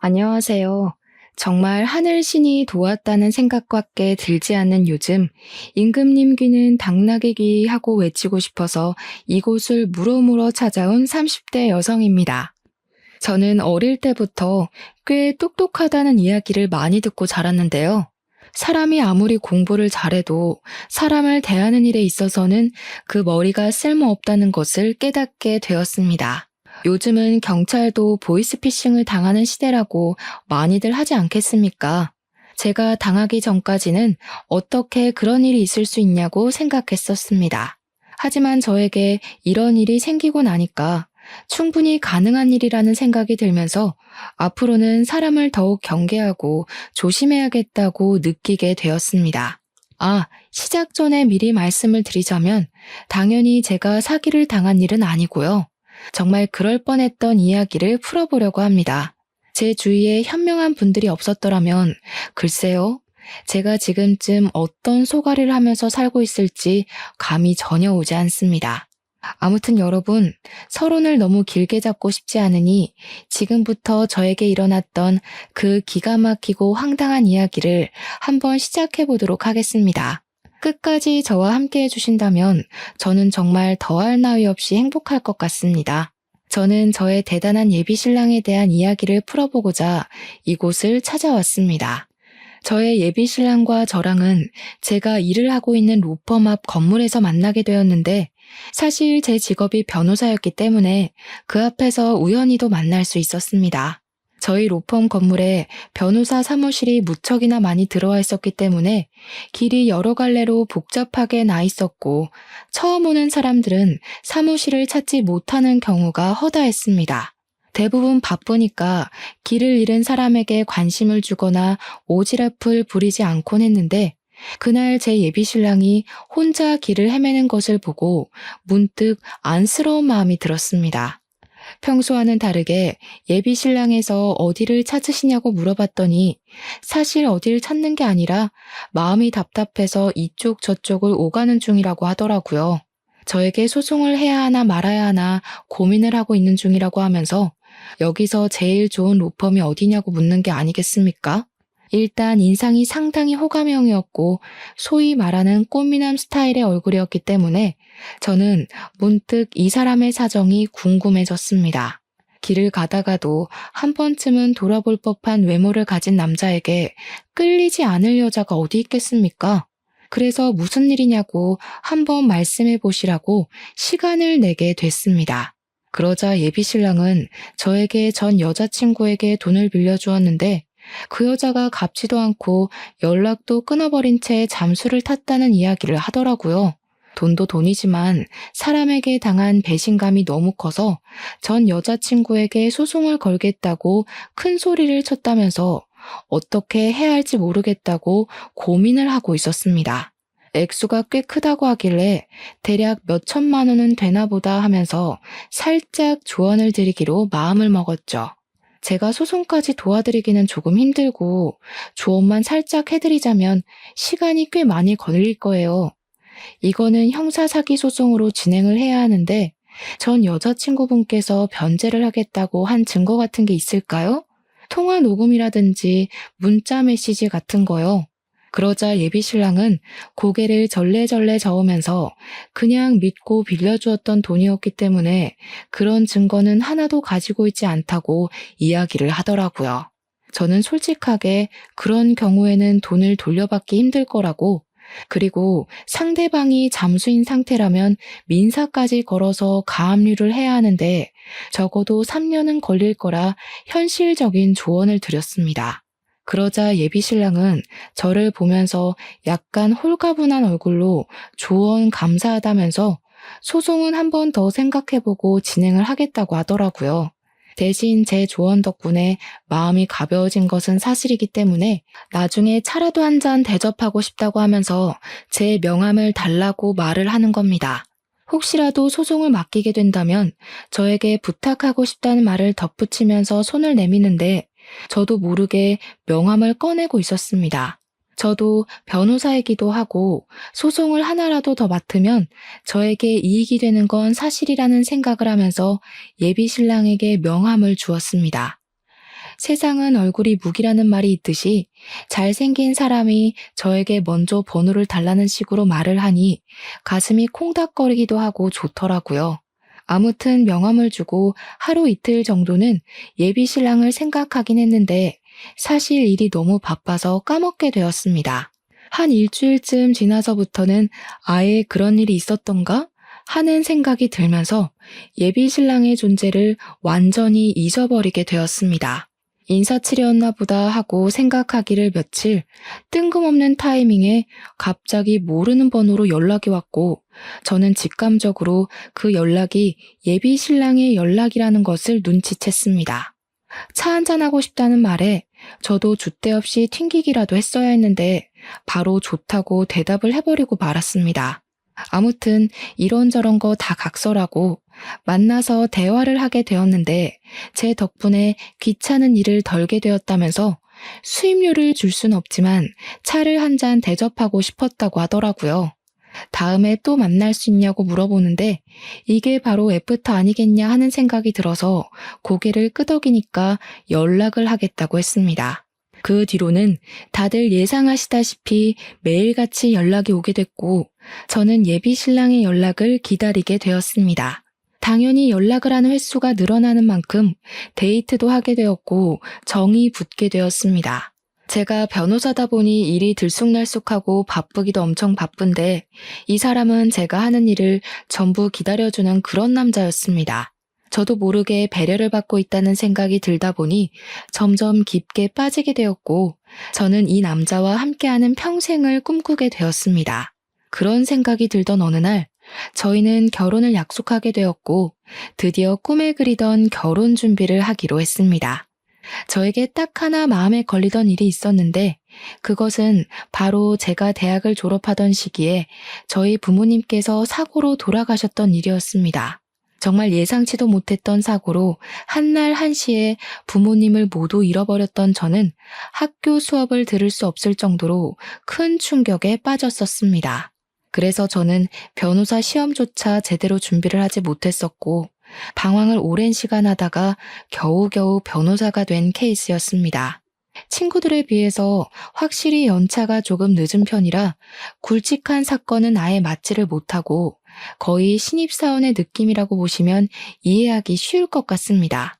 안녕하세요. 정말 하늘신이 도왔다는 생각밖에 들지 않는 요즘, 임금님 귀는 당나귀 귀 하고 외치고 싶어서 이곳을 물어물어 찾아온 30대 여성입니다. 저는 어릴 때부터 꽤 똑똑하다는 이야기를 많이 듣고 자랐는데요. 사람이 아무리 공부를 잘해도 사람을 대하는 일에 있어서는 그 머리가 쓸모없다는 것을 깨닫게 되었습니다. 요즘은 경찰도 보이스피싱을 당하는 시대라고 많이들 하지 않겠습니까? 제가 당하기 전까지는 어떻게 그런 일이 있을 수 있냐고 생각했었습니다. 하지만 저에게 이런 일이 생기고 나니까 충분히 가능한 일이라는 생각이 들면서 앞으로는 사람을 더욱 경계하고 조심해야겠다고 느끼게 되었습니다. 시작 전에 미리 말씀을 드리자면 당연히 제가 사기를 당한 일은 아니고요. 정말 그럴 뻔했던 이야기를 풀어보려고 합니다. 제 주위에 현명한 분들이 없었더라면 글쎄요. 제가 지금쯤 어떤 소가리를 하면서 살고 있을지 감이 전혀 오지 않습니다. 아무튼 여러분, 서론을 너무 길게 잡고 싶지 않으니 지금부터 저에게 일어났던 그 기가 막히고 황당한 이야기를 한번 시작해 보도록 하겠습니다. 끝까지 저와 함께 해주신다면 저는 정말 더할 나위 없이 행복할 것 같습니다. 저는 저의 대단한 예비신랑에 대한 이야기를 풀어보고자 이곳을 찾아왔습니다. 저의 예비신랑과 저랑은 제가 일을 하고 있는 로펌 앞 건물에서 만나게 되었는데 사실 제 직업이 변호사였기 때문에 그 앞에서 우연히도 만날 수 있었습니다. 저희 로펌 건물에 변호사 사무실이 무척이나 많이 들어와 있었기 때문에 길이 여러 갈래로 복잡하게 나 있었고 처음 오는 사람들은 사무실을 찾지 못하는 경우가 허다했습니다. 대부분 바쁘니까 길을 잃은 사람에게 관심을 주거나 오지랖을 부리지 않곤 했는데 그날 제 예비신랑이 혼자 길을 헤매는 것을 보고 문득 안쓰러운 마음이 들었습니다. 평소와는 다르게 예비신랑에서 어디를 찾으시냐고 물어봤더니 사실 어디를 찾는 게 아니라 마음이 답답해서 이쪽 저쪽을 오가는 중이라고 하더라고요. 저에게 소송을 해야 하나 말아야 하나 고민을 하고 있는 중이라고 하면서 여기서 제일 좋은 로펌이 어디냐고 묻는 게 아니겠습니까? 일단 인상이 상당히 호감형이었고 소위 말하는 꽃미남 스타일의 얼굴이었기 때문에 저는 문득 이 사람의 사정이 궁금해졌습니다. 길을 가다가도 한 번쯤은 돌아볼 법한 외모를 가진 남자에게 끌리지 않을 여자가 어디 있겠습니까? 그래서 무슨 일이냐고 한번 말씀해 보시라고 시간을 내게 됐습니다. 그러자 예비신랑은 저에게 전 여자친구에게 돈을 빌려주었는데 그 여자가 갚지도 않고 연락도 끊어버린 채 잠수를 탔다는 이야기를 하더라고요. 돈도 돈이지만 사람에게 당한 배신감이 너무 커서 전 여자친구에게 소송을 걸겠다고 큰 소리를 쳤다면서 어떻게 해야 할지 모르겠다고 고민을 하고 있었습니다. 액수가 꽤 크다고 하길래 대략 몇 천만 원은 되나 보다 하면서 살짝 조언을 드리기로 마음을 먹었죠. 제가 소송까지 도와드리기는 조금 힘들고 조언만 살짝 해드리자면 시간이 꽤 많이 걸릴 거예요. 이거는 형사 사기 소송으로 진행을 해야 하는데 전 여자친구분께서 변제를 하겠다고 한 증거 같은 게 있을까요? 통화 녹음이라든지 문자 메시지 같은 거요. 그러자 예비신랑은 고개를 절레절레 저으면서 그냥 믿고 빌려주었던 돈이었기 때문에 그런 증거는 하나도 가지고 있지 않다고 이야기를 하더라고요. 저는 솔직하게 그런 경우에는 돈을 돌려받기 힘들 거라고, 그리고 상대방이 잠수인 상태라면 민사까지 걸어서 가압류를 해야 하는데 적어도 3년은 걸릴 거라 현실적인 조언을 드렸습니다. 그러자 예비신랑은 저를 보면서 약간 홀가분한 얼굴로 조언 감사하다면서 소송은 한 번 더 생각해보고 진행을 하겠다고 하더라고요. 대신 제 조언 덕분에 마음이 가벼워진 것은 사실이기 때문에 나중에 차라도 한 잔 대접하고 싶다고 하면서 제 명함을 달라고 말을 하는 겁니다. 혹시라도 소송을 맡기게 된다면 저에게 부탁하고 싶다는 말을 덧붙이면서 손을 내미는데 저도 모르게 명함을 꺼내고 있었습니다. 저도 변호사이기도 하고 소송을 하나라도 더 맡으면 저에게 이익이 되는 건 사실이라는 생각을 하면서 예비신랑에게 명함을 주었습니다. 세상은 얼굴이 무기라는 말이 있듯이 잘생긴 사람이 저에게 먼저 번호를 달라는 식으로 말을 하니 가슴이 콩닥거리기도 하고 좋더라고요. 아무튼 명함을 주고 하루 이틀 정도는 예비 신랑을 생각하긴 했는데 사실 일이 너무 바빠서 까먹게 되었습니다. 한 일주일쯤 지나서부터는 아예 그런 일이 있었던가 하는 생각이 들면서 예비 신랑의 존재를 완전히 잊어버리게 되었습니다. 인사치레였나 보다 하고 생각하기를 며칠, 뜬금없는 타이밍에 갑자기 모르는 번호로 연락이 왔고 저는 직감적으로 그 연락이 예비 신랑의 연락이라는 것을 눈치챘습니다. 차 한잔하고 싶다는 말에 저도 줏대 없이 튕기기라도 했어야 했는데 바로 좋다고 대답을 해버리고 말았습니다. 아무튼 이런저런 거 다 각설하고 만나서 대화를 하게 되었는데 제 덕분에 귀찮은 일을 덜게 되었다면서 수임료를 줄 순 없지만 차를 한 잔 대접하고 싶었다고 하더라고요. 다음에 또 만날 수 있냐고 물어보는데 이게 바로 애프터 아니겠냐 하는 생각이 들어서 고개를 끄덕이니까 연락을 하겠다고 했습니다. 그 뒤로는 다들 예상하시다시피 매일같이 연락이 오게 됐고 저는 예비 신랑의 연락을 기다리게 되었습니다. 당연히 연락을 하는 횟수가 늘어나는 만큼 데이트도 하게 되었고 정이 붙게 되었습니다. 제가 변호사다 보니 일이 들쑥날쑥하고 바쁘기도 엄청 바쁜데 이 사람은 제가 하는 일을 전부 기다려주는 그런 남자였습니다. 저도 모르게 배려를 받고 있다는 생각이 들다 보니 점점 깊게 빠지게 되었고 저는 이 남자와 함께하는 평생을 꿈꾸게 되었습니다. 그런 생각이 들던 어느 날 저희는 결혼을 약속하게 되었고 드디어 꿈에 그리던 결혼 준비를 하기로 했습니다. 저에게 딱 하나 마음에 걸리던 일이 있었는데 그것은 바로 제가 대학을 졸업하던 시기에 저희 부모님께서 사고로 돌아가셨던 일이었습니다. 정말 예상치도 못했던 사고로 한날 한시에 부모님을 모두 잃어버렸던 저는 학교 수업을 들을 수 없을 정도로 큰 충격에 빠졌었습니다. 그래서 저는 변호사 시험조차 제대로 준비를 하지 못했었고 방황을 오랜 시간 하다가 겨우겨우 변호사가 된 케이스였습니다. 친구들에 비해서 확실히 연차가 조금 늦은 편이라 굵직한 사건은 아예 맞지를 못하고 거의 신입사원의 느낌이라고 보시면 이해하기 쉬울 것 같습니다.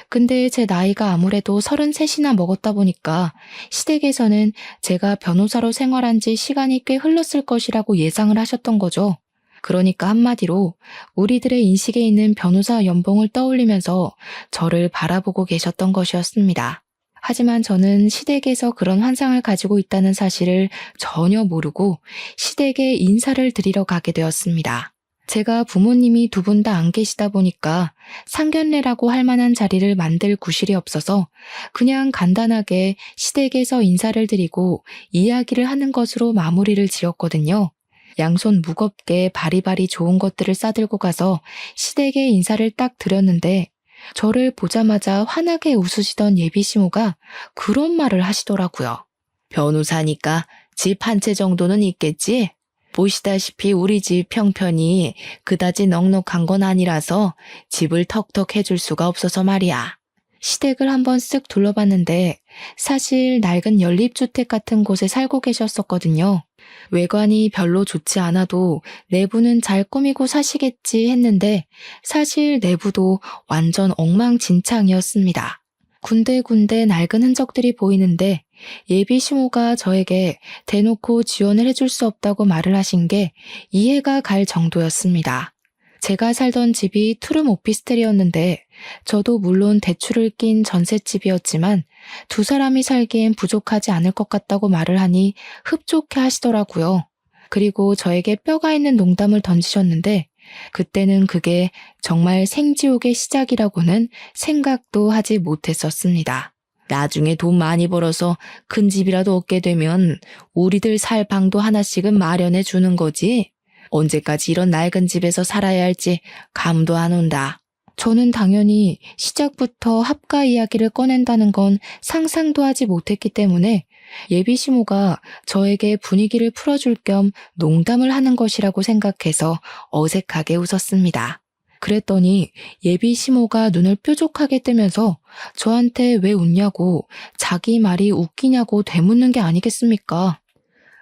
근데 제 나이가 아무래도 33이나 먹었다 보니까 시댁에서는 제가 변호사로 생활한 지 시간이 꽤 흘렀을 것이라고 예상을 하셨던 거죠. 그러니까 한마디로 우리들의 인식에 있는 변호사 연봉을 떠올리면서 저를 바라보고 계셨던 것이었습니다. 하지만 저는 시댁에서 그런 환상을 가지고 있다는 사실을 전혀 모르고 시댁에 인사를 드리러 가게 되었습니다. 제가 부모님이 두 분 다 안 계시다 보니까 상견례라고 할 만한 자리를 만들 구실이 없어서 그냥 간단하게 시댁에서 인사를 드리고 이야기를 하는 것으로 마무리를 지었거든요. 양손 무겁게 바리바리 좋은 것들을 싸들고 가서 시댁에 인사를 딱 드렸는데 저를 보자마자 환하게 웃으시던 예비시모가 그런 말을 하시더라고요. 변호사니까 집 한 채 정도는 있겠지? 보시다시피 우리 집 형편이 그다지 넉넉한 건 아니라서 집을 턱턱 해줄 수가 없어서 말이야. 시댁을 한번 쓱 둘러봤는데 사실 낡은 연립주택 같은 곳에 살고 계셨었거든요. 외관이 별로 좋지 않아도 내부는 잘 꾸미고 사시겠지 했는데 사실 내부도 완전 엉망진창이었습니다. 군데군데 낡은 흔적들이 보이는데 예비시모가 저에게 대놓고 지원을 해줄 수 없다고 말을 하신 게 이해가 갈 정도였습니다. 제가 살던 집이 투룸 오피스텔이었는데 저도 물론 대출을 낀 전셋집이었지만 두 사람이 살기엔 부족하지 않을 것 같다고 말을 하니 흡족해 하시더라고요. 그리고 저에게 뼈가 있는 농담을 던지셨는데 그때는 그게 정말 생지옥의 시작이라고는 생각도 하지 못했었습니다. 나중에 돈 많이 벌어서 큰 집이라도 얻게 되면 우리들 살 방도 하나씩은 마련해 주는 거지. 언제까지 이런 낡은 집에서 살아야 할지 감도 안 온다. 저는 당연히 시작부터 합가 이야기를 꺼낸다는 건 상상도 하지 못했기 때문에 예비시모가 저에게 분위기를 풀어줄 겸 농담을 하는 것이라고 생각해서 어색하게 웃었습니다. 그랬더니 예비 시모가 눈을 뾰족하게 뜨면서 저한테 왜 웃냐고 자기 말이 웃기냐고 되묻는 게 아니겠습니까?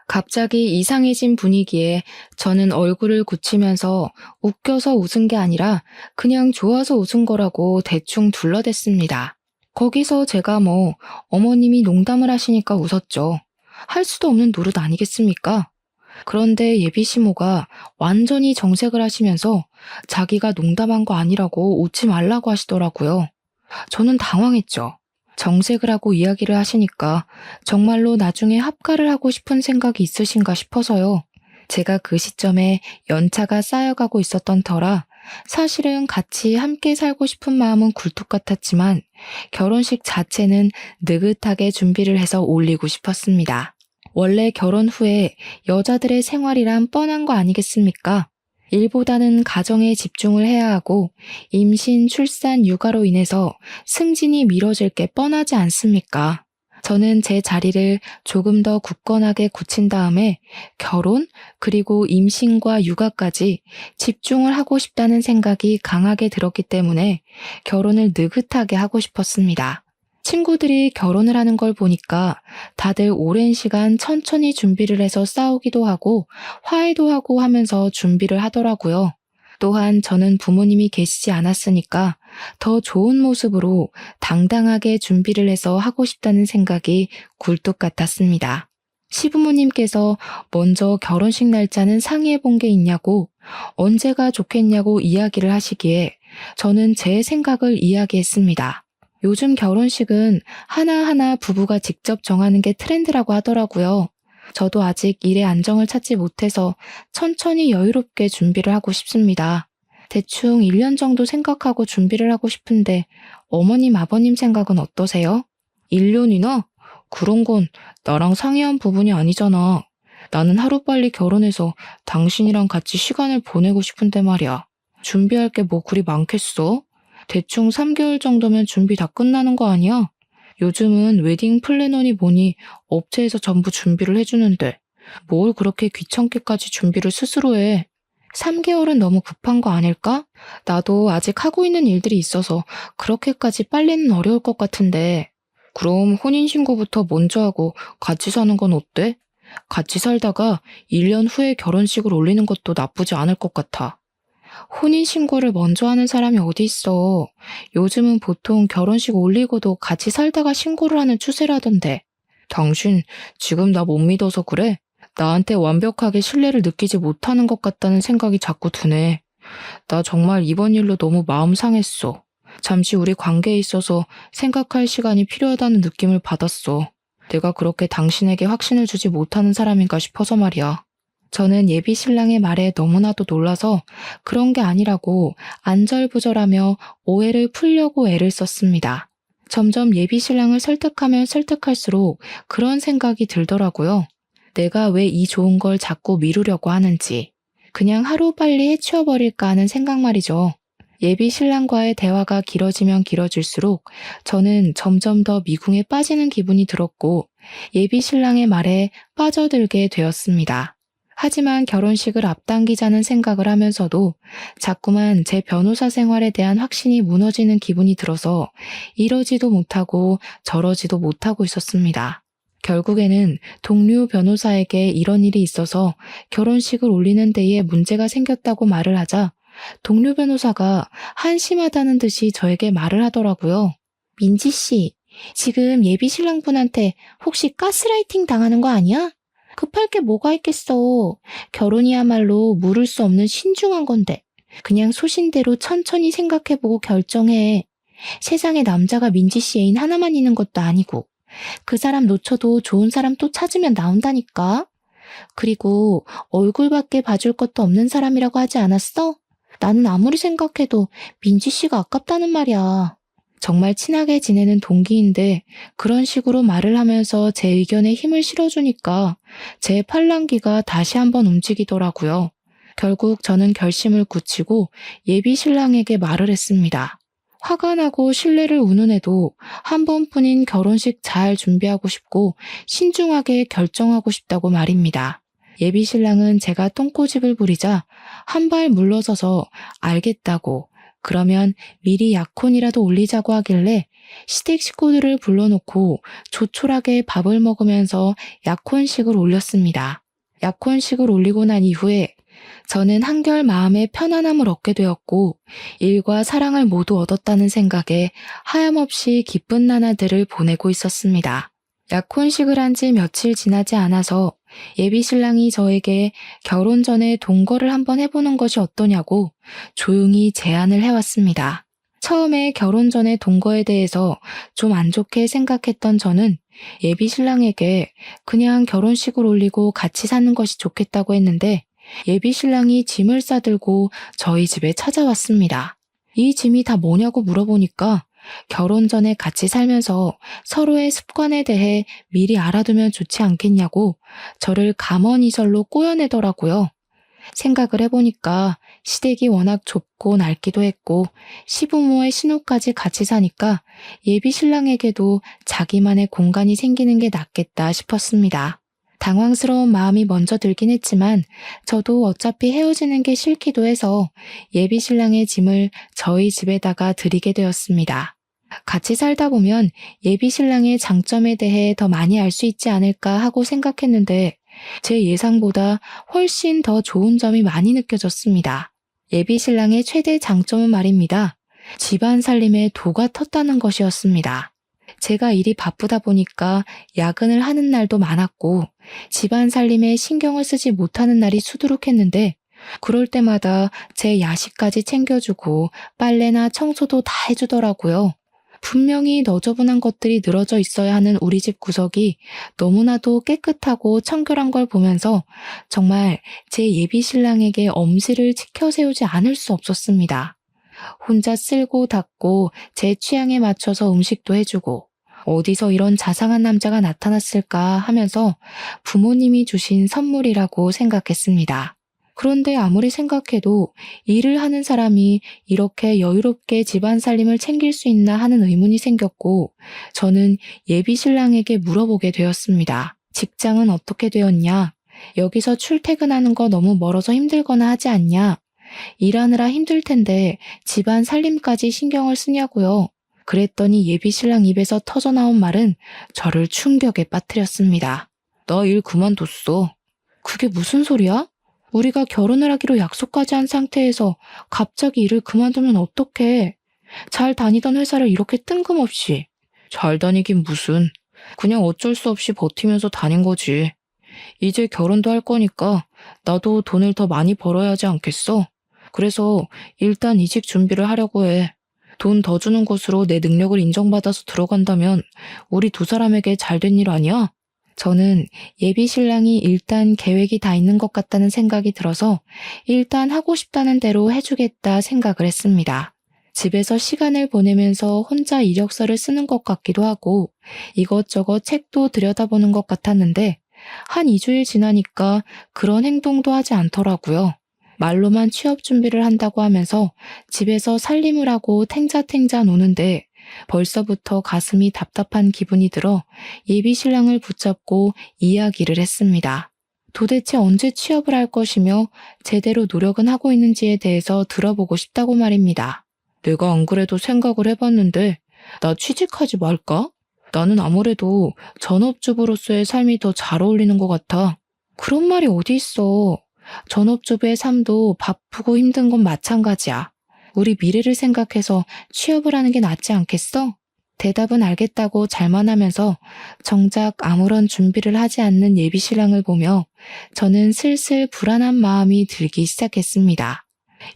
갑자기 이상해진 분위기에 저는 얼굴을 굳히면서 웃겨서 웃은 게 아니라 그냥 좋아서 웃은 거라고 대충 둘러댔습니다. 거기서 제가 어머님이 농담을 하시니까 웃었죠. 할 수도 없는 노릇 아니겠습니까? 그런데 예비 시모가 완전히 정색을 하시면서 자기가 농담한 거 아니라고 웃지 말라고 하시더라고요. 저는 당황했죠. 정색을 하고 이야기를 하시니까 정말로 나중에 합가를 하고 싶은 생각이 있으신가 싶어서요. 제가 그 시점에 연차가 쌓여가고 있었던 터라 사실은 같이 함께 살고 싶은 마음은 굴뚝 같았지만 결혼식 자체는 느긋하게 준비를 해서 올리고 싶었습니다. 원래 결혼 후에 여자들의 생활이란 뻔한 거 아니겠습니까? 일보다는 가정에 집중을 해야 하고 임신, 출산, 육아로 인해서 승진이 미뤄질 게 뻔하지 않습니까? 저는 제 자리를 조금 더 굳건하게 굳힌 다음에 결혼, 그리고 임신과 육아까지 집중을 하고 싶다는 생각이 강하게 들었기 때문에 결혼을 느긋하게 하고 싶었습니다. 친구들이 결혼을 하는 걸 보니까 다들 오랜 시간 천천히 준비를 해서 싸우기도 하고 화해도 하고 하면서 준비를 하더라고요. 또한 저는 부모님이 계시지 않았으니까 더 좋은 모습으로 당당하게 준비를 해서 하고 싶다는 생각이 굴뚝 같았습니다. 시부모님께서 먼저 결혼식 날짜는 상의해 본 게 있냐고 언제가 좋겠냐고 이야기를 하시기에 저는 제 생각을 이야기했습니다. 요즘 결혼식은 하나하나 부부가 직접 정하는 게 트렌드라고 하더라고요. 저도 아직 일에 안정을 찾지 못해서 천천히 여유롭게 준비를 하고 싶습니다. 대충 1년 정도 생각하고 준비를 하고 싶은데 어머님, 아버님 생각은 어떠세요? 1년이나? 그런 건 나랑 상의한 부분이 아니잖아. 나는 하루빨리 결혼해서 당신이랑 같이 시간을 보내고 싶은데 말이야. 준비할 게 뭐 그리 많겠어? 대충 3개월 정도면 준비 다 끝나는 거 아니야? 요즘은 웨딩 플래너니 뭐니 업체에서 전부 준비를 해주는데 뭘 그렇게 귀찮게까지 준비를 스스로 해? 3개월은 너무 급한 거 아닐까? 나도 아직 하고 있는 일들이 있어서 그렇게까지 빨리는 어려울 것 같은데. 그럼 혼인신고부터 먼저 하고 같이 사는 건 어때? 같이 살다가 1년 후에 결혼식을 올리는 것도 나쁘지 않을 것 같아. 혼인신고를 먼저 하는 사람이 어디 있어. 요즘은 보통 결혼식 올리고도 같이 살다가 신고를 하는 추세라던데. 당신 지금 나 못 믿어서 그래? 나한테 완벽하게 신뢰를 느끼지 못하는 것 같다는 생각이 자꾸 드네. 나 정말 이번 일로 너무 마음 상했어. 잠시 우리 관계에 있어서 생각할 시간이 필요하다는 느낌을 받았어. 내가 그렇게 당신에게 확신을 주지 못하는 사람인가 싶어서 말이야. 저는 예비 신랑의 말에 너무나도 놀라서 그런 게 아니라고 안절부절하며 오해를 풀려고 애를 썼습니다. 점점 예비 신랑을 설득하면 설득할수록 그런 생각이 들더라고요. 내가 왜 이 좋은 걸 자꾸 미루려고 하는지. 그냥 하루빨리 해치워버릴까 하는 생각 말이죠. 예비 신랑과의 대화가 길어지면 길어질수록 저는 점점 더 미궁에 빠지는 기분이 들었고 예비 신랑의 말에 빠져들게 되었습니다. 하지만 결혼식을 앞당기자는 생각을 하면서도 자꾸만 제 변호사 생활에 대한 확신이 무너지는 기분이 들어서 이러지도 못하고 저러지도 못하고 있었습니다. 결국에는 동료 변호사에게 이런 일이 있어서 결혼식을 올리는 데에 문제가 생겼다고 말을 하자 동료 변호사가 한심하다는 듯이 저에게 말을 하더라고요. 민지 씨, 지금 예비 신랑분한테 혹시 가스라이팅 당하는 거 아니야? 급할 게 뭐가 있겠어. 결혼이야말로 물을 수 없는 신중한 건데. 그냥 소신대로 천천히 생각해보고 결정해. 세상에 남자가 민지 씨 애인 하나만 있는 것도 아니고. 그 사람 놓쳐도 좋은 사람 또 찾으면 나온다니까. 그리고 얼굴밖에 봐줄 것도 없는 사람이라고 하지 않았어? 나는 아무리 생각해도 민지 씨가 아깝다는 말이야. 정말 친하게 지내는 동기인데 그런 식으로 말을 하면서 제 의견에 힘을 실어주니까 제 팔랑귀가 다시 한번 움직이더라고요. 결국 저는 결심을 굳히고 예비 신랑에게 말을 했습니다. 화가 나고 신뢰를 운운해도 한 번뿐인 결혼식 잘 준비하고 싶고 신중하게 결정하고 싶다고 말입니다. 예비 신랑은 제가 똥꼬집을 부리자 한 발 물러서서 알겠다고 그러면 미리 약혼이라도 올리자고 하길래 시댁 식구들을 불러놓고 조촐하게 밥을 먹으면서 약혼식을 올렸습니다. 약혼식을 올리고 난 이후에 저는 한결 마음의 편안함을 얻게 되었고 일과 사랑을 모두 얻었다는 생각에 하염없이 기쁜 나날들을 보내고 있었습니다. 약혼식을 한 지 며칠 지나지 않아서 예비 신랑이 저에게 결혼 전에 동거를 한번 해보는 것이 어떠냐고 조용히 제안을 해왔습니다. 처음에 결혼 전에 동거에 대해서 좀 안 좋게 생각했던 저는 예비 신랑에게 그냥 결혼식을 올리고 같이 사는 것이 좋겠다고 했는데 예비 신랑이 짐을 싸들고 저희 집에 찾아왔습니다. 이 짐이 다 뭐냐고 물어보니까 결혼 전에 같이 살면서 서로의 습관에 대해 미리 알아두면 좋지 않겠냐고 저를 감언이설로 꼬여내더라고요. 생각을 해보니까 시댁이 워낙 좁고 낡기도 했고 시부모의 신우까지 같이 사니까 예비 신랑에게도 자기만의 공간이 생기는 게 낫겠다 싶었습니다. 당황스러운 마음이 먼저 들긴 했지만 저도 어차피 헤어지는 게 싫기도 해서 예비 신랑의 짐을 저희 집에다가 드리게 되었습니다. 같이 살다 보면 예비 신랑의 장점에 대해 더 많이 알 수 있지 않을까 하고 생각했는데 제 예상보다 훨씬 더 좋은 점이 많이 느껴졌습니다. 예비 신랑의 최대 장점은 말입니다. 집안 살림에 도가 텄다는 것이었습니다. 제가 일이 바쁘다 보니까 야근을 하는 날도 많았고 집안 살림에 신경을 쓰지 못하는 날이 수두룩했는데 그럴 때마다 제 야식까지 챙겨주고 빨래나 청소도 다 해주더라고요. 분명히 너저분한 것들이 늘어져 있어야 하는 우리 집 구석이 너무나도 깨끗하고 청결한 걸 보면서 정말 제 예비 신랑에게 엄지를 치켜 세우지 않을 수 없었습니다. 혼자 쓸고 닦고 제 취향에 맞춰서 음식도 해주고 어디서 이런 자상한 남자가 나타났을까 하면서 부모님이 주신 선물이라고 생각했습니다. 그런데 아무리 생각해도 일을 하는 사람이 이렇게 여유롭게 집안 살림을 챙길 수 있나 하는 의문이 생겼고 저는 예비 신랑에게 물어보게 되었습니다. 직장은 어떻게 되었냐? 여기서 출퇴근하는 거 너무 멀어서 힘들거나 하지 않냐? 일하느라 힘들 텐데 집안 살림까지 신경을 쓰냐고요. 그랬더니 예비 신랑 입에서 터져나온 말은 저를 충격에 빠뜨렸습니다. 너 일 그만뒀어. 그게 무슨 소리야? 우리가 결혼을 하기로 약속까지 한 상태에서 갑자기 일을 그만두면 어떡해. 잘 다니던 회사를 이렇게 뜬금없이. 잘 다니긴 무슨. 그냥 어쩔 수 없이 버티면서 다닌 거지. 이제 결혼도 할 거니까 나도 돈을 더 많이 벌어야 하지 않겠어? 그래서 일단 이직 준비를 하려고 해. 돈 더 주는 곳으로 내 능력을 인정받아서 들어간다면 우리 두 사람에게 잘 된 일 아니야? 저는 예비 신랑이 일단 계획이 다 있는 것 같다는 생각이 들어서 일단 하고 싶다는 대로 해주겠다 생각을 했습니다. 집에서 시간을 보내면서 혼자 이력서를 쓰는 것 같기도 하고 이것저것 책도 들여다보는 것 같았는데 한 2주일 지나니까 그런 행동도 하지 않더라고요. 말로만 취업 준비를 한다고 하면서 집에서 살림을 하고 탱자탱자 노는데 벌써부터 가슴이 답답한 기분이 들어 예비 신랑을 붙잡고 이야기를 했습니다. 도대체 언제 취업을 할 것이며 제대로 노력은 하고 있는지에 대해서 들어보고 싶다고 말입니다. 내가 안 그래도 생각을 해봤는데 나 취직하지 말까? 나는 아무래도 전업주부로서의 삶이 더 잘 어울리는 것 같아. 그런 말이 어디 있어. 전업주부의 삶도 바쁘고 힘든 건 마찬가지야. 우리 미래를 생각해서 취업을 하는 게 낫지 않겠어? 대답은 알겠다고 잘만 하면서 정작 아무런 준비를 하지 않는 예비 신랑을 보며 저는 슬슬 불안한 마음이 들기 시작했습니다.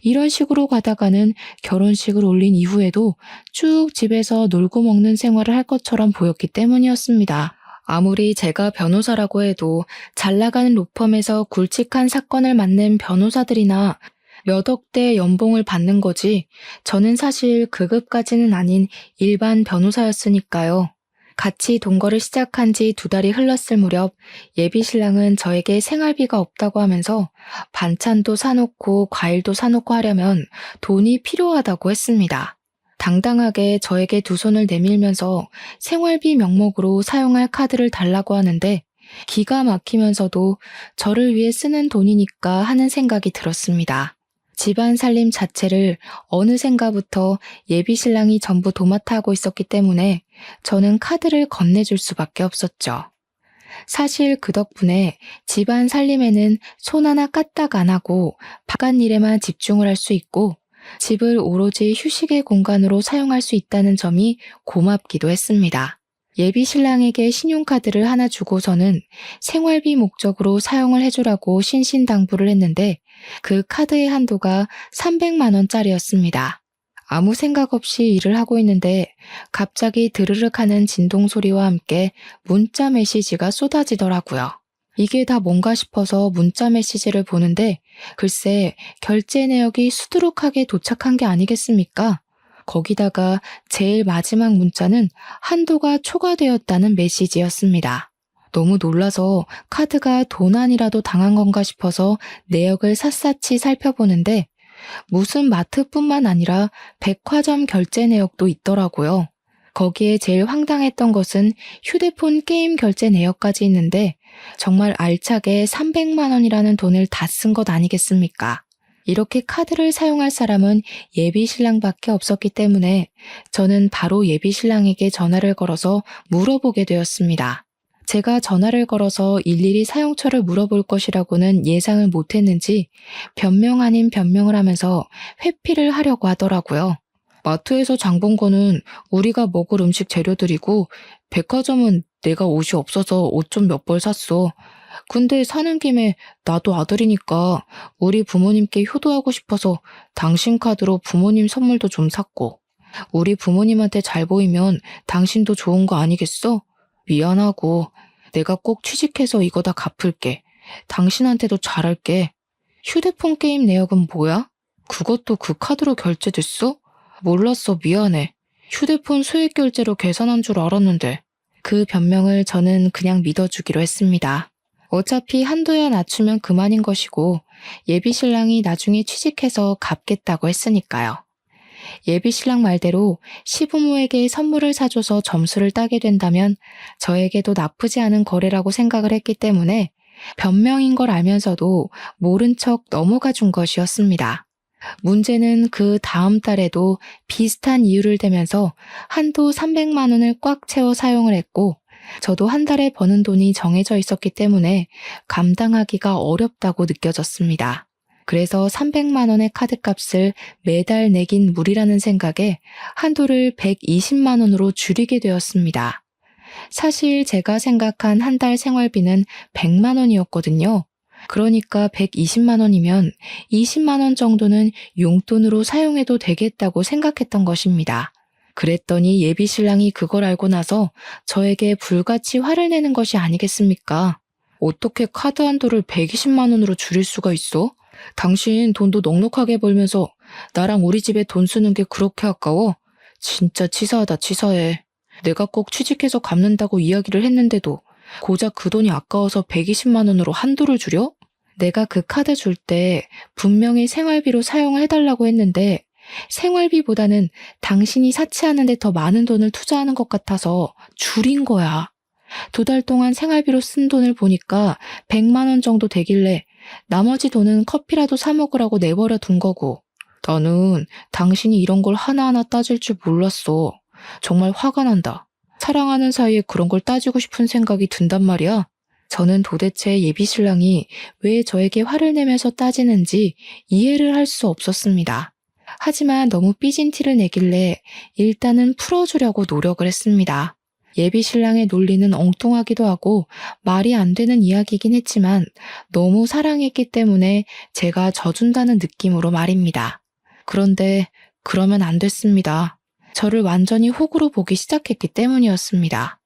이런 식으로 가다가는 결혼식을 올린 이후에도 쭉 집에서 놀고 먹는 생활을 할 것처럼 보였기 때문이었습니다. 아무리 제가 변호사라고 해도 잘 나가는 로펌에서 굵직한 사건을 맡는 변호사들이나 몇 억대 연봉을 받는 거지 저는 사실 그 급까지는 아닌 일반 변호사였으니까요. 같이 동거를 시작한 지 2달이 흘렀을 무렵 예비 신랑은 저에게 생활비가 없다고 하면서 반찬도 사놓고 과일도 사놓고 하려면 돈이 필요하다고 했습니다. 당당하게 저에게 두 손을 내밀면서 생활비 명목으로 사용할 카드를 달라고 하는데 기가 막히면서도 저를 위해 쓰는 돈이니까 하는 생각이 들었습니다. 집안 살림 자체를 어느샌가부터 예비 신랑이 전부 도맡아 하고 있었기 때문에 저는 카드를 건네줄 수밖에 없었죠. 사실 그 덕분에 집안 살림에는 손 하나 까딱 안 하고 바깥 일에만 집중을 할 수 있고 집을 오로지 휴식의 공간으로 사용할 수 있다는 점이 고맙기도 했습니다. 예비 신랑에게 신용카드를 하나 주고서는 생활비 목적으로 사용을 해주라고 신신당부를 했는데 그 카드의 한도가 300만 원짜리였습니다. 아무 생각 없이 일을 하고 있는데 갑자기 드르륵 하는 진동 소리와 함께 문자 메시지가 쏟아지더라고요. 이게 다 뭔가 싶어서 문자 메시지를 보는데 글쎄 결제 내역이 수두룩하게 도착한 게 아니겠습니까? 거기다가 제일 마지막 문자는 한도가 초과되었다는 메시지였습니다. 너무 놀라서 카드가 도난이라도 당한 건가 싶어서 내역을 샅샅이 살펴보는데 무슨 마트뿐만 아니라 백화점 결제 내역도 있더라고요. 거기에 제일 황당했던 것은 휴대폰 게임 결제 내역까지 있는데 정말 알차게 300만 원이라는 돈을 다 쓴 것 아니겠습니까? 이렇게 카드를 사용할 사람은 예비 신랑밖에 없었기 때문에 저는 바로 예비 신랑에게 전화를 걸어서 물어보게 되었습니다. 제가 전화를 걸어서 일일이 사용처를 물어볼 것이라고는 예상을 못했는지 변명 아닌 변명을 하면서 회피를 하려고 하더라고요. 마트에서 장본 거는 우리가 먹을 음식 재료들이고 백화점은 내가 옷이 없어서 옷 좀 몇 벌 샀어. 근데 사는 김에 나도 아들이니까 우리 부모님께 효도하고 싶어서 당신 카드로 부모님 선물도 좀 샀고 우리 부모님한테 잘 보이면 당신도 좋은 거 아니겠어? 미안하고 내가 꼭 취직해서 이거 다 갚을게. 당신한테도 잘할게. 휴대폰 게임 내역은 뭐야? 그것도 그 카드로 결제됐어? 몰랐어, 미안해. 휴대폰 수익 결제로 계산한 줄 알았는데. 그 변명을 저는 그냥 믿어주기로 했습니다. 어차피 한도야 낮추면 그만인 것이고 예비 신랑이 나중에 취직해서 갚겠다고 했으니까요. 예비 신랑 말대로 시부모에게 선물을 사줘서 점수를 따게 된다면 저에게도 나쁘지 않은 거래라고 생각을 했기 때문에 변명인 걸 알면서도 모른 척 넘어가 준 것이었습니다. 문제는 그 다음 달에도 비슷한 이유를 대면서 한도 300만 원을 꽉 채워 사용을 했고 저도 한 달에 버는 돈이 정해져 있었기 때문에 감당하기가 어렵다고 느껴졌습니다. 그래서 300만 원의 카드값을 매달 내긴 무리라는 생각에 한도를 120만 원으로 줄이게 되었습니다. 사실 제가 생각한 한 달 생활비는 100만 원이었거든요. 그러니까 120만 원이면 20만 원 정도는 용돈으로 사용해도 되겠다고 생각했던 것입니다. 그랬더니 예비 신랑이 그걸 알고 나서 저에게 불같이 화를 내는 것이 아니겠습니까? 어떻게 카드 한도를 120만 원으로 줄일 수가 있어? 당신 돈도 넉넉하게 벌면서 나랑 우리 집에 돈 쓰는 게 그렇게 아까워? 진짜 치사하다, 치사해. 내가 꼭 취직해서 갚는다고 이야기를 했는데도 고작 그 돈이 아까워서 120만 원으로 한도를 줄여? 내가 그 카드 줄 때 분명히 생활비로 사용을 해달라고 했는데 생활비보다는 당신이 사치하는 데 더 많은 돈을 투자하는 것 같아서 줄인 거야. 2달 동안 생활비로 쓴 돈을 보니까 100만 원 정도 되길래 나머지 돈은 커피라도 사 먹으라고 내버려 둔 거고 나는 당신이 이런 걸 하나하나 따질 줄 몰랐어. 정말 화가 난다. 사랑하는 사이에 그런 걸 따지고 싶은 생각이 든단 말이야. 저는 도대체 예비 신랑이 왜 저에게 화를 내면서 따지는지 이해를 할 수 없었습니다. 하지만 너무 삐진 티를 내길래 일단은 풀어주려고 노력을 했습니다. 예비 신랑의 논리는 엉뚱하기도 하고 말이 안 되는 이야기이긴 했지만 너무 사랑했기 때문에 제가 져준다는 느낌으로 말입니다. 그런데 그러면 안 됐습니다. 저를 완전히 호구로 보기 시작했기 때문이었습니다.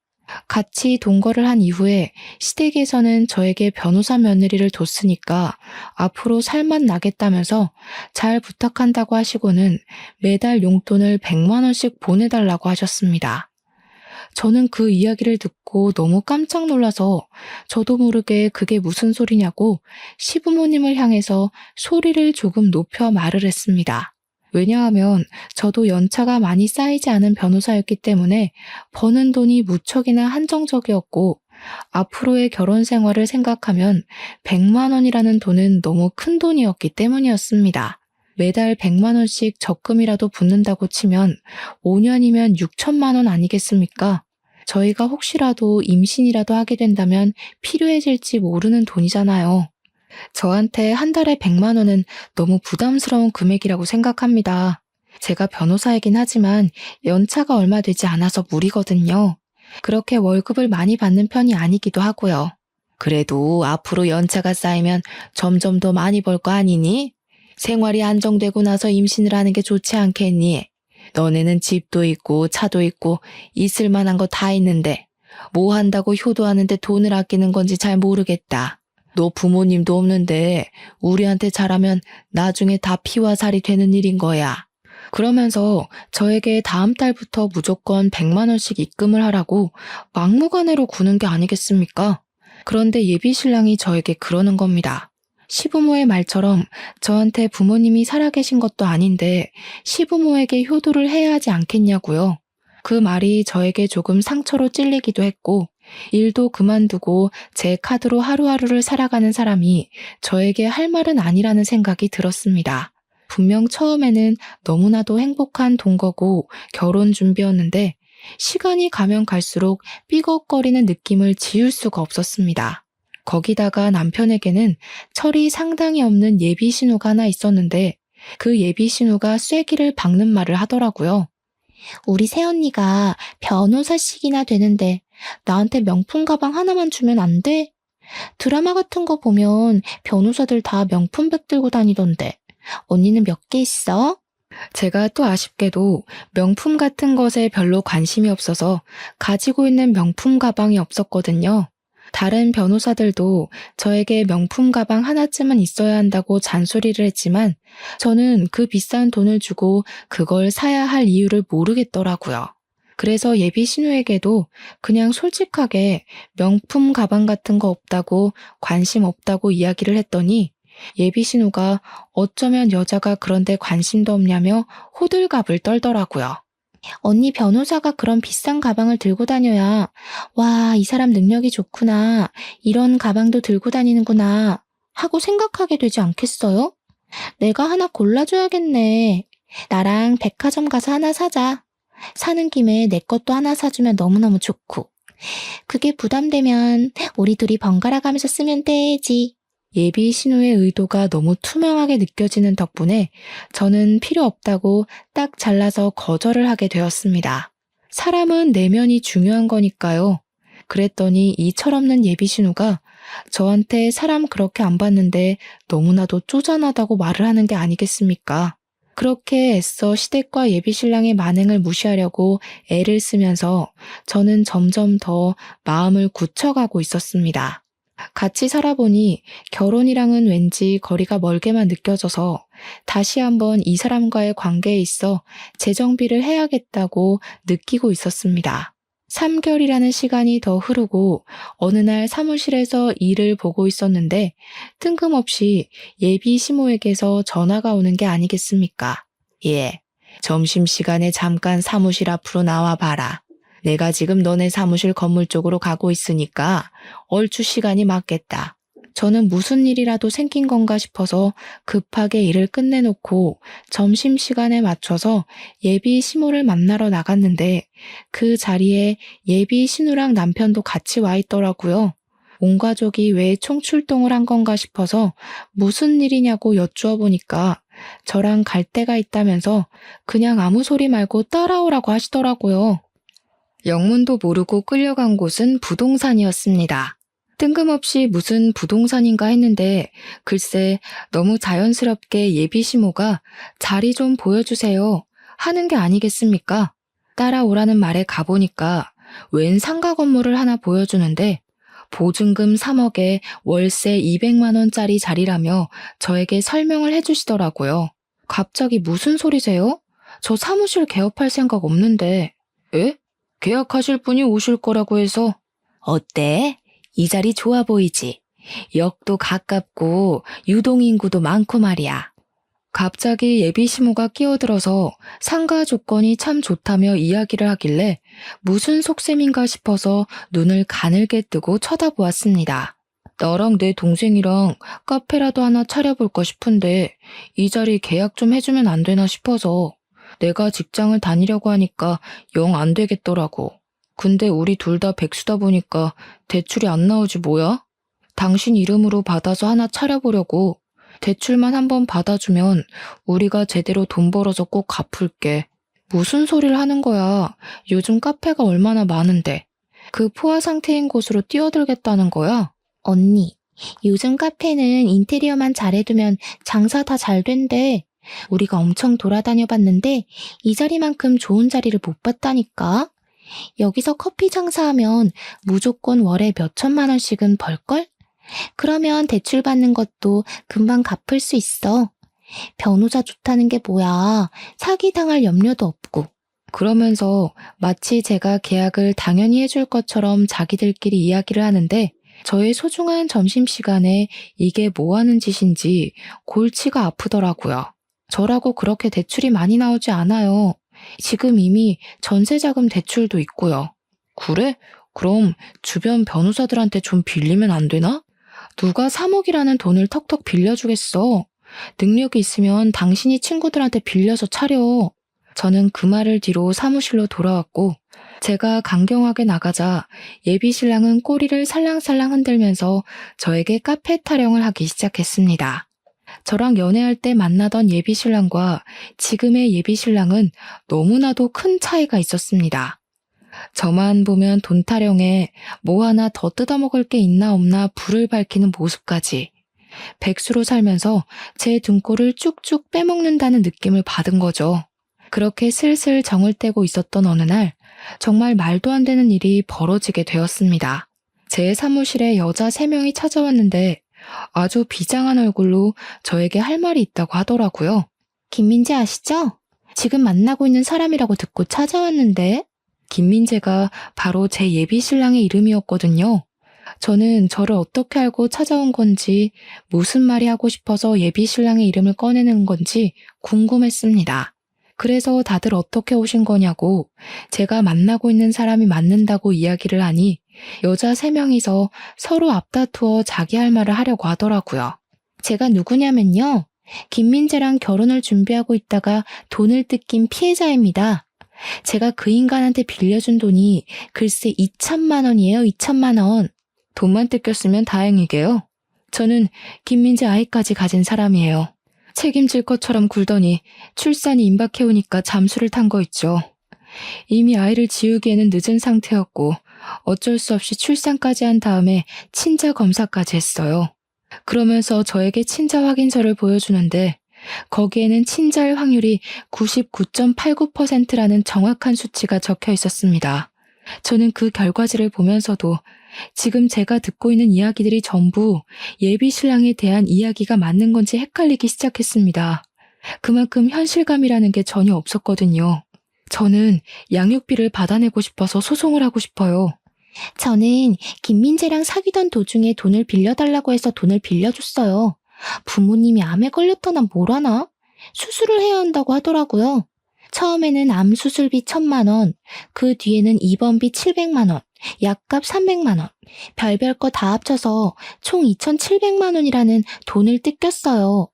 같이 동거를 한 이후에 시댁에서는 저에게 변호사 며느리를 뒀으니까 앞으로 살맛 나겠다면서 잘 부탁한다고 하시고는 매달 용돈을 100만 원씩 보내달라고 하셨습니다. 저는 그 이야기를 듣고 너무 깜짝 놀라서 저도 모르게 그게 무슨 소리냐고 시부모님을 향해서 소리를 조금 높여 말을 했습니다. 왜냐하면 저도 연차가 많이 쌓이지 않은 변호사였기 때문에 버는 돈이 무척이나 한정적이었고 앞으로의 결혼 생활을 생각하면 100만 원이라는 돈은 너무 큰 돈이었기 때문이었습니다. 매달 100만 원씩 적금이라도 붙는다고 치면 5년이면 6천만 원 아니겠습니까? 저희가 혹시라도 임신이라도 하게 된다면 필요해질지 모르는 돈이잖아요. 저한테 한 달에 100만 원은 너무 부담스러운 금액이라고 생각합니다. 제가 변호사이긴 하지만 연차가 얼마 되지 않아서 무리거든요. 그렇게 월급을 많이 받는 편이 아니기도 하고요. 그래도 앞으로 연차가 쌓이면 점점 더 많이 벌 거 아니니? 생활이 안정되고 나서 임신을 하는 게 좋지 않겠니? 너네는 집도 있고 차도 있고 있을 만한 거 다 있는데 뭐 한다고 효도하는데 돈을 아끼는 건지 잘 모르겠다. 너 부모님도 없는데 우리한테 잘하면 나중에 다 피와 살이 되는 일인 거야. 그러면서 저에게 다음 달부터 무조건 100만 원씩 입금을 하라고 막무가내로 구는 게 아니겠습니까? 그런데 예비 신랑이 저에게 그러는 겁니다. 시부모의 말처럼 저한테 부모님이 살아계신 것도 아닌데 시부모에게 효도를 해야 하지 않겠냐고요. 그 말이 저에게 조금 상처로 찔리기도 했고 일도 그만두고 제 카드로 하루하루를 살아가는 사람이 저에게 할 말은 아니라는 생각이 들었습니다. 분명 처음에는 너무나도 행복한 동거고 결혼 준비였는데 시간이 가면 갈수록 삐걱거리는 느낌을 지울 수가 없었습니다. 거기다가 남편에게는 철이 상당히 없는 예비 신우가 하나 있었는데 그 예비 신우가 쐐기를 박는 말을 하더라고요. 우리 새언니가 변호사씩이나 되는데 나한테 명품 가방 하나만 주면 안 돼? 드라마 같은 거 보면 변호사들 다 명품백 들고 다니던데 언니는 몇 개 있어? 제가 또 아쉽게도 명품 같은 것에 별로 관심이 없어서 가지고 있는 명품 가방이 없었거든요. 다른 변호사들도 저에게 명품 가방 하나쯤은 있어야 한다고 잔소리를 했지만 저는 그 비싼 돈을 주고 그걸 사야 할 이유를 모르겠더라고요. 그래서 예비 신우에게도 그냥 솔직하게 명품 가방 같은 거 없다고 관심 없다고 이야기를 했더니 예비 신우가 어쩌면 여자가 그런데 관심도 없냐며 호들갑을 떨더라고요. 언니 변호사가 그런 비싼 가방을 들고 다녀야 와, 이 사람 능력이 좋구나. 이런 가방도 들고 다니는구나 하고 생각하게 되지 않겠어요? 내가 하나 골라줘야겠네. 나랑 백화점 가서 하나 사자. 사는 김에 내 것도 하나 사주면 너무너무 좋고. 그게 부담되면 우리 둘이 번갈아 가면서 쓰면 되지. 예비 신우의 의도가 너무 투명하게 느껴지는 덕분에 저는 필요 없다고 딱 잘라서 거절을 하게 되었습니다. 사람은 내면이 중요한 거니까요. 그랬더니 이 철없는 예비 신우가 저한테 사람 그렇게 안 봤는데 너무나도 쪼잔하다고 말을 하는 게 아니겠습니까? 그렇게 애써 시댁과 예비 신랑의 만행을 무시하려고 애를 쓰면서 저는 점점 더 마음을 굳혀가고 있었습니다. 같이 살아보니 결혼이랑은 왠지 거리가 멀게만 느껴져서 다시 한번 이 사람과의 관계에 있어 재정비를 해야겠다고 느끼고 있었습니다. 3개월이라는 시간이 더 흐르고 어느 날 사무실에서 일을 보고 있었는데 뜬금없이 예비 시모에게서 전화가 오는 게 아니겠습니까? 예, 점심시간에 잠깐 사무실 앞으로 나와 봐라. 내가 지금 너네 사무실 건물 쪽으로 가고 있으니까 얼추 시간이 맞겠다. 저는 무슨 일이라도 생긴 건가 싶어서 급하게 일을 끝내놓고 점심시간에 맞춰서 예비 시모를 만나러 나갔는데 그 자리에 예비 신우랑 남편도 같이 와 있더라고요. 온 가족이 왜 총출동을 한 건가 싶어서 무슨 일이냐고 여쭈어 보니까 저랑 갈 데가 있다면서 그냥 아무 소리 말고 따라오라고 하시더라고요. 영문도 모르고 끌려간 곳은 부동산이었습니다. 뜬금없이 무슨 부동산인가 했는데 글쎄 너무 자연스럽게 예비 시모가 자리 좀 보여주세요 하는 게 아니겠습니까? 따라오라는 말에 가보니까 웬 상가 건물을 하나 보여주는데 보증금 3억에 월세 200만 원짜리 자리라며 저에게 설명을 해주시더라고요. 갑자기 무슨 소리세요? 저 사무실 개업할 생각 없는데. 에? 계약하실 분이 오실 거라고 해서. 어때? 이 자리 좋아 보이지? 역도 가깝고 유동인구도 많고 말이야. 갑자기 예비 시모가 끼어들어서 상가 조건이 참 좋다며 이야기를 하길래 무슨 속셈인가 싶어서 눈을 가늘게 뜨고 쳐다보았습니다. 나랑 내 동생이랑 카페라도 하나 차려볼까 싶은데 이 자리 계약 좀 해주면 안 되나 싶어서. 내가 직장을 다니려고 하니까 영 안 되겠더라고. 근데 우리 둘 다 백수다 보니까 대출이 안 나오지 뭐야? 당신 이름으로 받아서 하나 차려보려고. 대출만 한번 받아주면 우리가 제대로 돈 벌어서 꼭 갚을게. 무슨 소리를 하는 거야. 요즘 카페가 얼마나 많은데. 그 포화 상태인 곳으로 뛰어들겠다는 거야? 언니, 요즘 카페는 인테리어만 잘해두면 장사 다 잘 된대. 우리가 엄청 돌아다녀 봤는데 이 자리만큼 좋은 자리를 못 봤다니까. 여기서 커피 장사하면 무조건 월에 몇 천만 원씩은 벌걸? 그러면 대출 받는 것도 금방 갚을 수 있어. 변호사 좋다는 게 뭐야. 사기당할 염려도 없고. 그러면서 마치 제가 계약을 당연히 해줄 것처럼 자기들끼리 이야기를 하는데 저의 소중한 점심시간에 이게 뭐 하는 짓인지 골치가 아프더라고요. 저라고 그렇게 대출이 많이 나오지 않아요. 지금 이미 전세자금 대출도 있고요. 그래? 그럼 주변 변호사들한테 좀 빌리면 안 되나? 누가 3억이라는 돈을 턱턱 빌려주겠어. 능력이 있으면 당신이 친구들한테 빌려서 차려. 저는 그 말을 뒤로 사무실로 돌아왔고 제가 강경하게 나가자 예비 신랑은 꼬리를 살랑살랑 흔들면서 저에게 카페 타령을 하기 시작했습니다. 저랑 연애할 때 만나던 예비 신랑과 지금의 예비 신랑은 너무나도 큰 차이가 있었습니다. 저만 보면 돈 타령에 뭐 하나 더 뜯어먹을 게 있나 없나 불을 밝히는 모습까지. 백수로 살면서 제 등골을 쭉쭉 빼먹는다는 느낌을 받은 거죠. 그렇게 슬슬 정을 떼고 있었던 어느 날 정말 말도 안 되는 일이 벌어지게 되었습니다. 제 사무실에 여자 3명이 찾아왔는데 아주 비장한 얼굴로 저에게 할 말이 있다고 하더라고요. 김민재 아시죠? 지금 만나고 있는 사람이라고 듣고 찾아왔는데. 김민재가 바로 제 예비 신랑의 이름이었거든요. 저는 저를 어떻게 알고 찾아온 건지 무슨 말이 하고 싶어서 예비 신랑의 이름을 꺼내는 건지 궁금했습니다. 그래서 다들 어떻게 오신 거냐고 제가 만나고 있는 사람이 맞는다고 이야기를 하니 여자 3명이서 서로 앞다투어 자기 할 말을 하려고 하더라고요. 제가 누구냐면요. 김민재랑 결혼을 준비하고 있다가 돈을 뜯긴 피해자입니다. 제가 그 인간한테 빌려준 돈이 글쎄 2천만 원이에요. 2천만 원. 돈만 뜯겼으면 다행이게요. 저는 김민재 아이까지 가진 사람이에요. 책임질 것처럼 굴더니 출산이 임박해오니까 잠수를 탄 거 있죠. 이미 아이를 지우기에는 늦은 상태였고 어쩔 수 없이 출산까지 한 다음에 친자 검사까지 했어요. 그러면서 저에게 친자 확인서를 보여주는데 거기에는 친자일 확률이 99.89%라는 정확한 수치가 적혀 있었습니다. 저는 그 결과지를 보면서도 지금 제가 듣고 있는 이야기들이 전부 예비 신랑에 대한 이야기가 맞는 건지 헷갈리기 시작했습니다. 그만큼 현실감이라는 게 전혀 없었거든요. 저는 양육비를 받아내고 싶어서 소송을 하고 싶어요. 저는 김민재랑 사귀던 도중에 돈을 빌려달라고 해서 돈을 빌려줬어요. 부모님이 암에 걸렸더나 뭘 하나? 수술을 해야 한다고 하더라고요. 처음에는 암 수술비 1,000만 원, 그 뒤에는 입원비 700만 원, 약값 300만 원, 별별 거 다 합쳐서 총 2,700만 원이라는 돈을 뜯겼어요.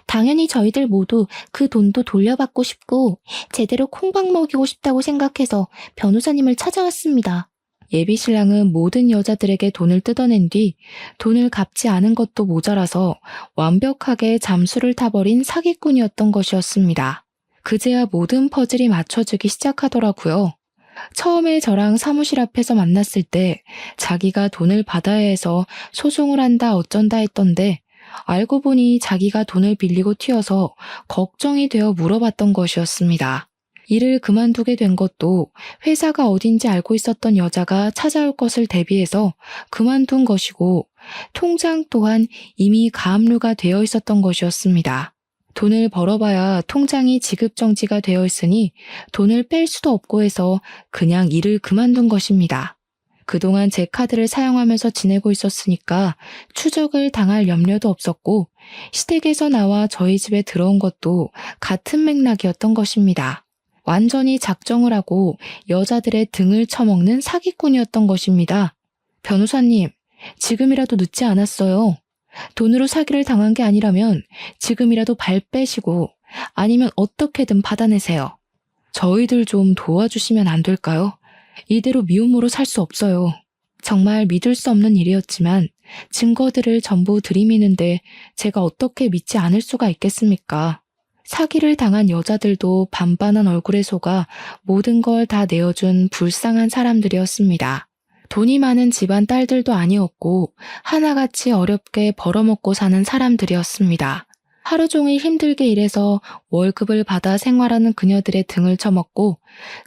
당연히 저희들 모두 그 돈도 돌려받고 싶고 제대로 콩밥 먹이고 싶다고 생각해서 변호사님을 찾아왔습니다. 예비 신랑은 모든 여자들에게 돈을 뜯어낸 뒤 돈을 갚지 않은 것도 모자라서 완벽하게 잠수를 타버린 사기꾼이었던 것이었습니다. 그제야 모든 퍼즐이 맞춰지기 시작하더라고요. 처음에 저랑 사무실 앞에서 만났을 때 자기가 돈을 받아야 해서 소송을 한다 어쩐다 했던데 알고 보니 자기가 돈을 빌리고 튀어서 걱정이 되어 물어봤던 것이었습니다. 일을 그만두게 된 것도 회사가 어딘지 알고 있었던 여자가 찾아올 것을 대비해서 그만둔 것이고 통장 또한 이미 가압류가 되어 있었던 것이었습니다. 돈을 벌어봐야 통장이 지급정지가 되어 있으니 돈을 뺄 수도 없고 해서 그냥 일을 그만둔 것입니다. 그동안 제 카드를 사용하면서 지내고 있었으니까 추적을 당할 염려도 없었고 시댁에서 나와 저희 집에 들어온 것도 같은 맥락이었던 것입니다. 완전히 작정을 하고 여자들의 등을 쳐먹는 사기꾼이었던 것입니다. 변호사님, 지금이라도 늦지 않았어요. 돈으로 사기를 당한 게 아니라면 지금이라도 발 빼시고 아니면 어떻게든 받아내세요. 저희들 좀 도와주시면 안 될까요? 이대로 미움으로 살 수 없어요. 정말 믿을 수 없는 일이었지만 증거들을 전부 들이미는데 제가 어떻게 믿지 않을 수가 있겠습니까? 사기를 당한 여자들도 반반한 얼굴에 속아 모든 걸 다 내어준 불쌍한 사람들이었습니다. 돈이 많은 집안 딸들도 아니었고 하나같이 어렵게 벌어먹고 사는 사람들이었습니다. 하루 종일 힘들게 일해서 월급을 받아 생활하는 그녀들의 등을 쳐먹고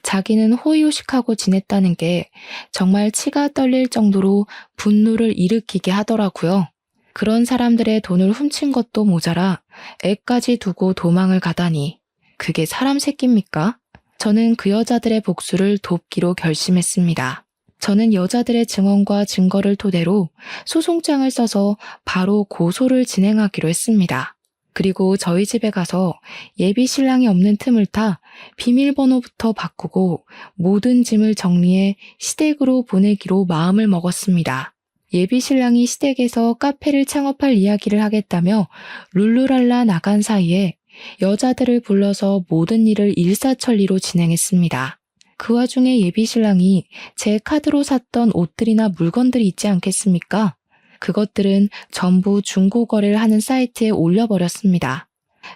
자기는 호의호식하고 지냈다는 게 정말 치가 떨릴 정도로 분노를 일으키게 하더라고요. 그런 사람들의 돈을 훔친 것도 모자라 애까지 두고 도망을 가다니 그게 사람 새끼입니까? 저는 그 여자들의 복수를 돕기로 결심했습니다. 저는 여자들의 증언과 증거를 토대로 소송장을 써서 바로 고소를 진행하기로 했습니다. 그리고 저희 집에 가서 예비 신랑이 없는 틈을 타 비밀번호부터 바꾸고 모든 짐을 정리해 시댁으로 보내기로 마음을 먹었습니다. 예비 신랑이 시댁에서 카페를 창업할 이야기를 하겠다며 룰루랄라 나간 사이에 여자들을 불러서 모든 일을 일사천리로 진행했습니다. 그 와중에 예비 신랑이 제 카드로 샀던 옷들이나 물건들이 있지 않겠습니까? 그것들은 전부 중고거래를 하는 사이트에 올려버렸습니다.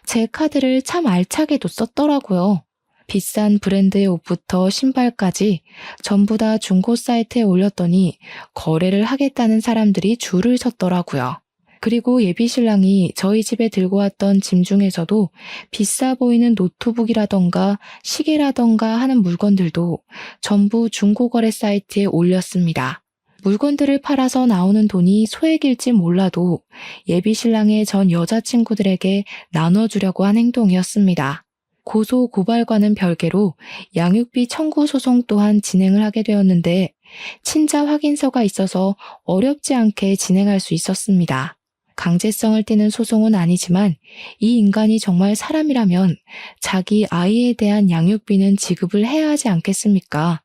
제 카드를 참 알차게도 썼더라고요. 비싼 브랜드의 옷부터 신발까지 전부 다 중고 사이트에 올렸더니 거래를 하겠다는 사람들이 줄을 섰더라고요. 그리고 예비 신랑이 저희 집에 들고 왔던 짐 중에서도 비싸 보이는 노트북이라던가 시계라던가 하는 물건들도 전부 중고거래 사이트에 올렸습니다. 물건들을 팔아서 나오는 돈이 소액일지 몰라도 예비 신랑의 전 여자친구들에게 나눠주려고 한 행동이었습니다. 고소 고발과는 별개로 양육비 청구 소송 또한 진행을 하게 되었는데 친자 확인서가 있어서 어렵지 않게 진행할 수 있었습니다. 강제성을 띠는 소송은 아니지만 이 인간이 정말 사람이라면 자기 아이에 대한 양육비는 지급을 해야 하지 않겠습니까?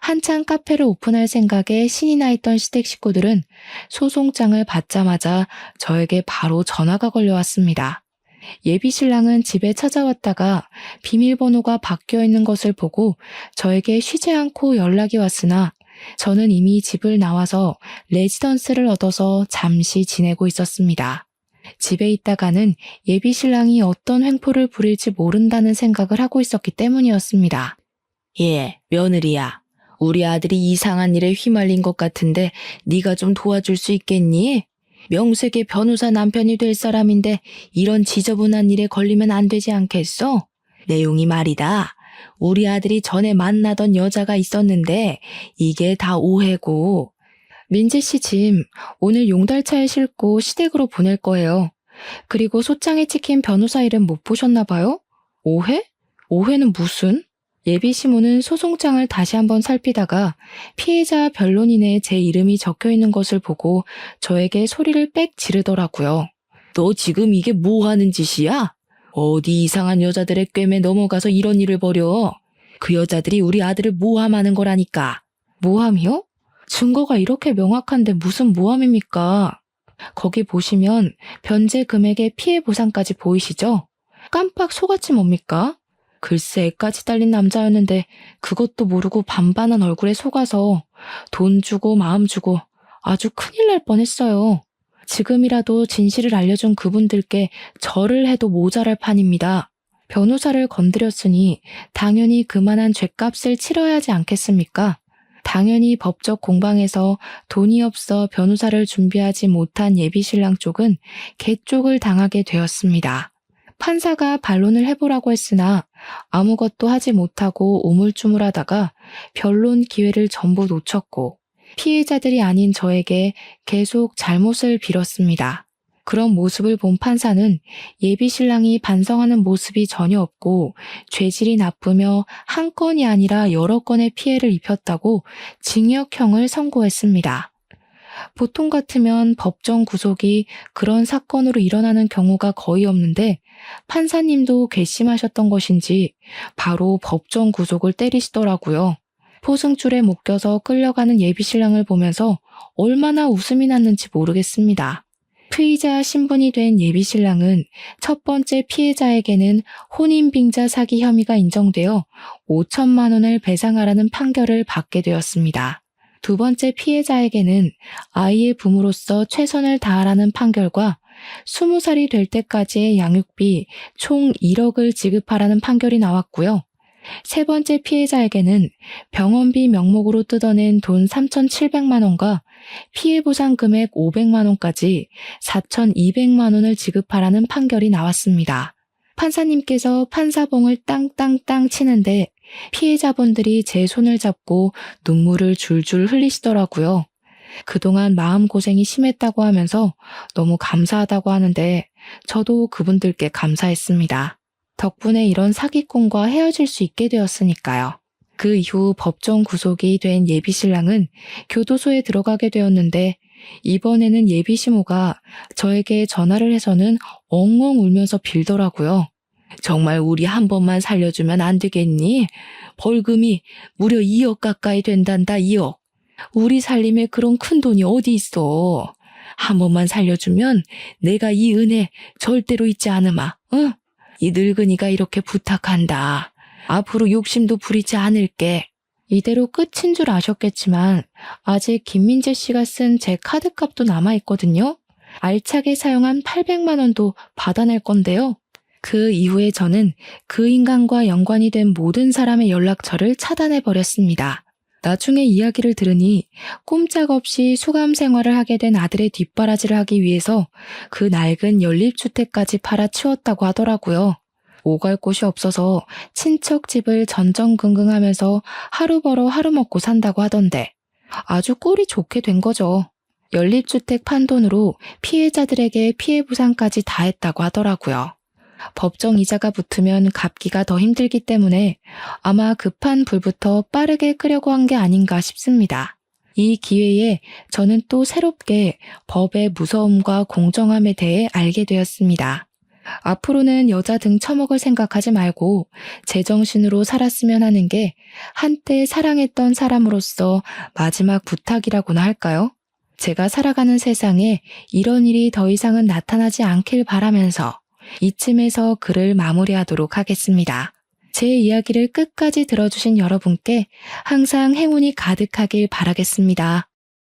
한창 카페를 오픈할 생각에 신이 나 있던 시댁 식구들은 소송장을 받자마자 저에게 바로 전화가 걸려왔습니다. 예비 신랑은 집에 찾아왔다가 비밀번호가 바뀌어 있는 것을 보고 저에게 쉬지 않고 연락이 왔으나 저는 이미 집을 나와서 레지던스를 얻어서 잠시 지내고 있었습니다. 집에 있다가는 예비 신랑이 어떤 횡포를 부릴지 모른다는 생각을 하고 있었기 때문이었습니다. 예, 며느리야. 우리 아들이 이상한 일에 휘말린 것 같은데 네가 좀 도와줄 수 있겠니? 명색의 변호사 남편이 될 사람인데 이런 지저분한 일에 걸리면 안 되지 않겠어? 내용이 말이다. 우리 아들이 전에 만나던 여자가 있었는데 이게 다 오해고. 민지 씨 짐 오늘 용달차에 싣고 시댁으로 보낼 거예요. 그리고 소장에 찍힌 변호사 이름 못 보셨나 봐요? 오해? 오해는 무슨? 예비 시모는 소송장을 다시 한번 살피다가 피해자 변론인에 제 이름이 적혀 있는 것을 보고 저에게 소리를 빽 지르더라고요. 너 지금 이게 뭐 하는 짓이야? 어디 이상한 여자들의 꿰매 넘어가서 이런 일을 벌여. 그 여자들이 우리 아들을 모함하는 거라니까. 모함이요? 증거가 이렇게 명확한데 무슨 모함입니까? 거기 보시면 변제 금액의 피해 보상까지 보이시죠? 깜빡 속았지 뭡니까? 글쎄 애까지 딸린 남자였는데 그것도 모르고 반반한 얼굴에 속아서 돈 주고 마음 주고 아주 큰일 날 뻔했어요. 지금이라도 진실을 알려준 그분들께 절을 해도 모자랄 판입니다. 변호사를 건드렸으니 당연히 그만한 죗값을 치러야 하지 않겠습니까? 당연히 법적 공방에서 돈이 없어 변호사를 준비하지 못한 예비 신랑 쪽은 개쪽을 당하게 되었습니다. 판사가 반론을 해보라고 했으나 아무것도 하지 못하고 우물쭈물하다가 변론 기회를 전부 놓쳤고 피해자들이 아닌 저에게 계속 잘못을 빌었습니다. 그런 모습을 본 판사는 예비 신랑이 반성하는 모습이 전혀 없고 죄질이 나쁘며 한 건이 아니라 여러 건의 피해를 입혔다고 징역형을 선고했습니다. 보통 같으면 법정 구속이 그런 사건으로 일어나는 경우가 거의 없는데 판사님도 괘씸하셨던 것인지 바로 법정 구속을 때리시더라고요. 포승줄에 묶여서 끌려가는 예비신랑을 보면서 얼마나 웃음이 났는지 모르겠습니다. 피의자 신분이 된 예비신랑은 첫 번째 피해자에게는 혼인빙자 사기 혐의가 인정되어 5천만 원을 배상하라는 판결을 받게 되었습니다. 두 번째 피해자에게는 아이의 부모로서 최선을 다하라는 판결과 20살이 될 때까지의 양육비 총 1억을 지급하라는 판결이 나왔고요. 세 번째 피해자에게는 병원비 명목으로 뜯어낸 돈 3,700만 원과 피해 보상 금액 500만 원까지 4,200만 원을 지급하라는 판결이 나왔습니다. 판사님께서 판사봉을 땅땅땅 치는데 피해자분들이 제 손을 잡고 눈물을 줄줄 흘리시더라고요. 그동안 마음고생이 심했다고 하면서 너무 감사하다고 하는데 저도 그분들께 감사했습니다. 덕분에 이런 사기꾼과 헤어질 수 있게 되었으니까요. 그 이후 법정 구속이 된 예비신랑은 교도소에 들어가게 되었는데 이번에는 예비시모가 저에게 전화를 해서는 엉엉 울면서 빌더라고요. 정말 우리 한 번만 살려주면 안 되겠니? 벌금이 무려 2억 가까이 된단다, 2억. 우리 살림에 그런 큰 돈이 어디 있어. 한 번만 살려주면 내가 이 은혜 절대로 잊지 않으마. 응? 이 늙은이가 이렇게 부탁한다. 앞으로 욕심도 부리지 않을게. 이대로 끝인 줄 아셨겠지만 아직 김민재 씨가 쓴 제 카드값도 남아있거든요. 알차게 사용한 800만 원도 받아낼 건데요. 그 이후에 저는 그 인간과 연관이 된 모든 사람의 연락처를 차단해버렸습니다. 나중에 이야기를 들으니 꼼짝없이 수감 생활을 하게 된 아들의 뒷바라지를 하기 위해서 그 낡은 연립주택까지 팔아치웠다고 하더라고요. 오갈 곳이 없어서 친척 집을 전전긍긍하면서 하루 벌어 하루 먹고 산다고 하던데 아주 꼴이 좋게 된 거죠. 연립주택 판 돈으로 피해자들에게 피해 보상까지 다 했다고 하더라고요. 법정 이자가 붙으면 갚기가 더 힘들기 때문에 아마 급한 불부터 빠르게 끄려고 한 게 아닌가 싶습니다. 이 기회에 저는 또 새롭게 법의 무서움과 공정함에 대해 알게 되었습니다. 앞으로는 여자 등 처먹을 생각하지 말고 제정신으로 살았으면 하는 게 한때 사랑했던 사람으로서 마지막 부탁이라고나 할까요? 제가 살아가는 세상에 이런 일이 더 이상은 나타나지 않길 바라면서 이쯤에서 글을 마무리하도록 하겠습니다. 제 이야기를 끝까지 들어주신 여러분께 항상 행운이 가득하길 바라겠습니다.